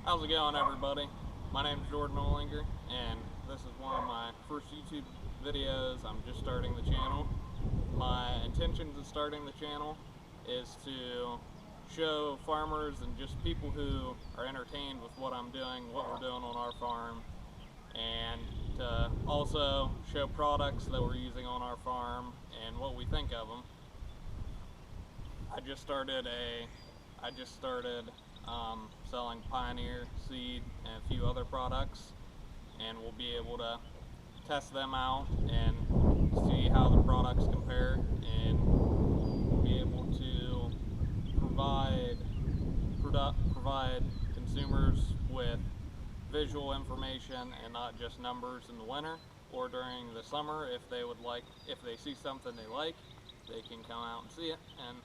How's it going, everybody? My name is Jordan Olinger, and this is one of my first YouTube videos. I'm just starting the channel. My intentions of starting the channel is to show farmers and just people who are entertained with what I'm doing, what we're doing on our farm, and to also show products that we're using on our farm and what we think of them. I just started selling Pioneer seed and a few other products, and we'll be able to test them out and see how the products compare, and be able to provide consumers with visual information and not just numbers in the winter or during the summer. If they see something they like, they can come out and see it. And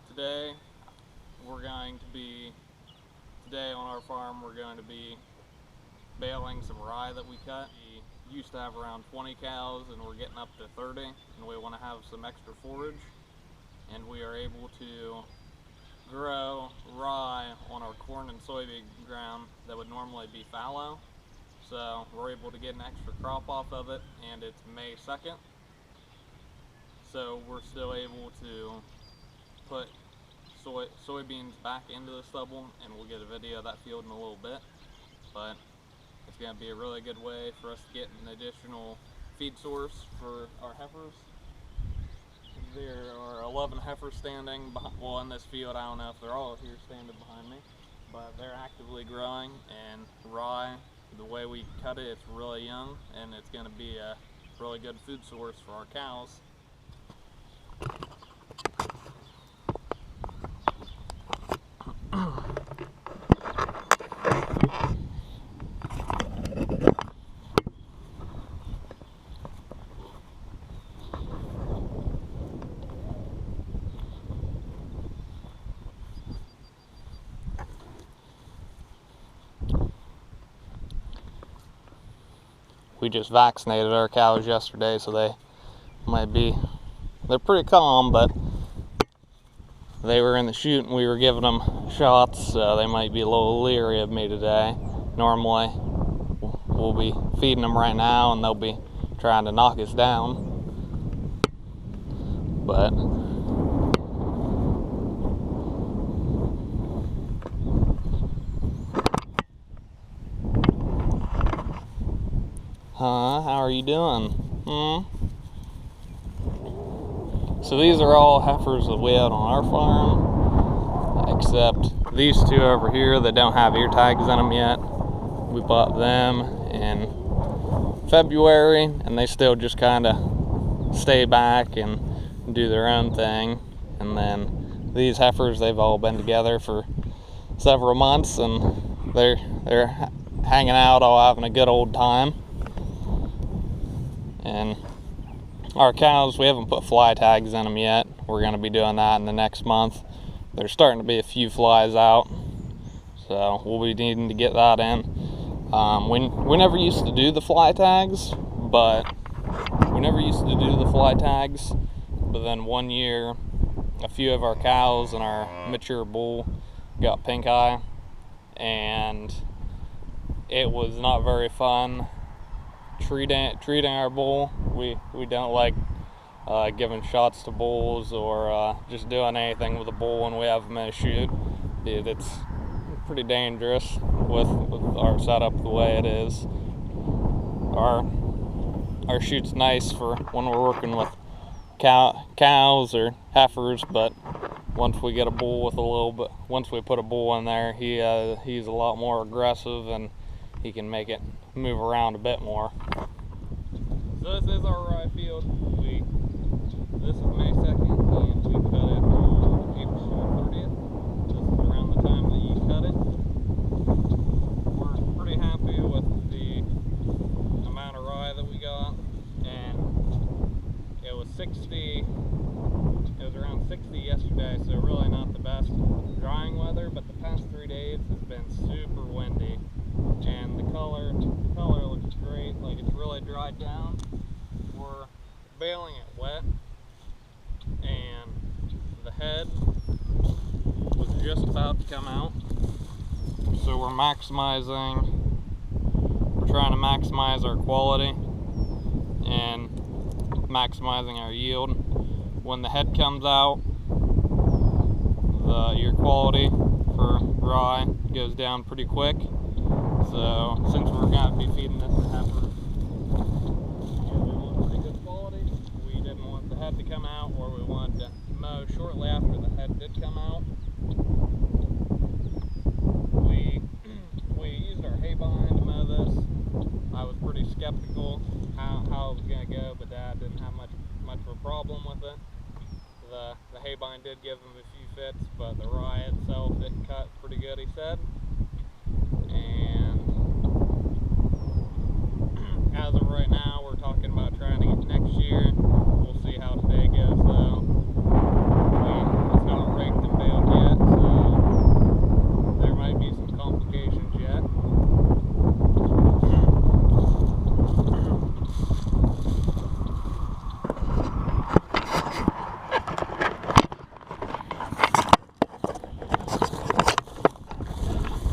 today on our farm, we're going to be baling some rye that we cut. We used to have around 20 cows, and we're getting up to 30, and we want to have some extra forage, and we are able to grow rye on our corn and soybean ground that would normally be fallow. So we're able to get an extra crop off of it, and it's May 2nd. So we're still able to put soybeans back into the stubble, and we'll get a video of that field in a little bit. But it's going to be a really good way for us to get an additional feed source for our heifers. There are 11 heifers standing in this field. I don't know if they're all here standing behind me, but they're actively growing. And rye, the way we cut it, it's really young, and it's going to be a really good food source for our cows. We just vaccinated our cows yesterday, so they're pretty calm, but they were in the chute and we were giving them shots, so they might be a little leery of me today. Normally, we'll be feeding them right now and they'll be trying to knock us down. But how are you doing? So these are all heifers that we have on our farm, except these two over here that don't have ear tags in them yet. We bought them in February, and they still just kind of stay back and do their own thing. And then these heifers, they've all been together for several months, and they're hanging out, all having a good old time. And our cows, we haven't put fly tags in them yet. We're going to be doing that in the next month. There's starting to be a few flies out, so we'll be needing to get that in. We never used to do the fly tags, but then one year, a few of our cows and our mature bull got pink eye, and it was not very fun treating our bull. We don't like giving shots to bulls or just doing anything with a bull when we have them in a chute. It's pretty dangerous with our setup the way it is. Our chute's nice for when we're working with cows or heifers, but once we put a bull in there, he's a lot more aggressive, and he can make it move around a bit more. So this is our rye field. This is May 2nd, and we cut it on April 30th. This is around the time that you cut it. We're pretty happy with the amount of rye that we got, and it was around 60 yesterday, so really not the best drying weather, but the past 3 days has been super windy, and the color looks great, like it's really dried down. We're baling it wet, and the head was just about to come out, so we're trying to maximize our quality and maximizing our yield. When the head comes out, your quality for rye goes down pretty quick. So since we're going to be feeding this to heifers, we want pretty good quality. We didn't want the head to come out, or we wanted to mow shortly after the head did come out. We used our hay bind to mow this. I was pretty skeptical how it was going to go, but Dad didn't have much of a problem with it. The hay bind did give him a few fits, but the rye itself did cut pretty good, he said. And as of right now, we're talking about trying to get next year. We'll see how today goes, though. It's not raked and baled yet, so there might be some complications yet.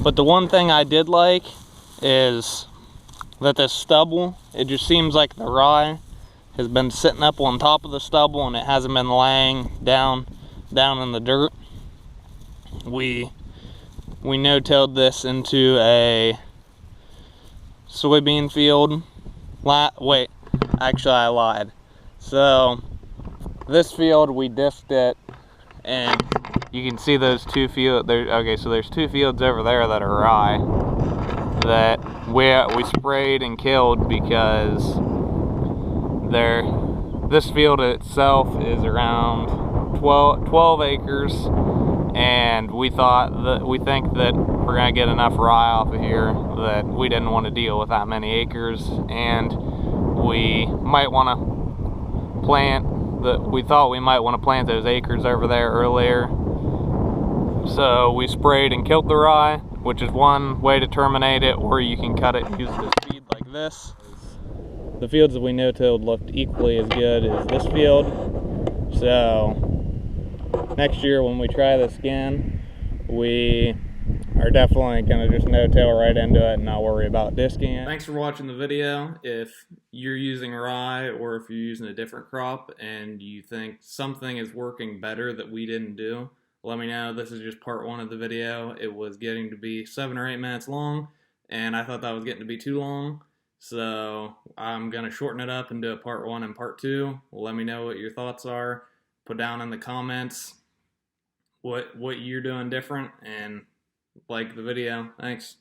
But the one thing I did like is that this stubble, it just seems like the rye has been sitting up on top of the stubble and it hasn't been laying down in the dirt. We no-tilled this into a soybean field. Wait, actually I lied. So this field, we diffed it, and you can see those two fields there. Okay, so there's two fields over there that are rye that we sprayed and killed because this field itself is around 12 acres, and we think that we're gonna get enough rye off of here that we didn't want to deal with that many acres, and we might want to we thought we might want to plant those acres over there earlier. So we sprayed and killed the rye, which is one way to terminate it, or you can cut it and use it as feed like this. The fields that we no-tilled looked equally as good as this field. So next year when we try this again, we are definitely going to just no-till right into it and not worry about disking it. Thanks for watching the video. If you're using rye, or if you're using a different crop and you think something is working better that we didn't do, let me know. This is just part 1 of the video. It was getting to be 7 or 8 minutes long, and I thought that was getting to be too long. So I'm going to shorten it up and do a part 1 and part 2. Let me know what your thoughts are. Put down in the comments what you're doing different, and like the video. Thanks.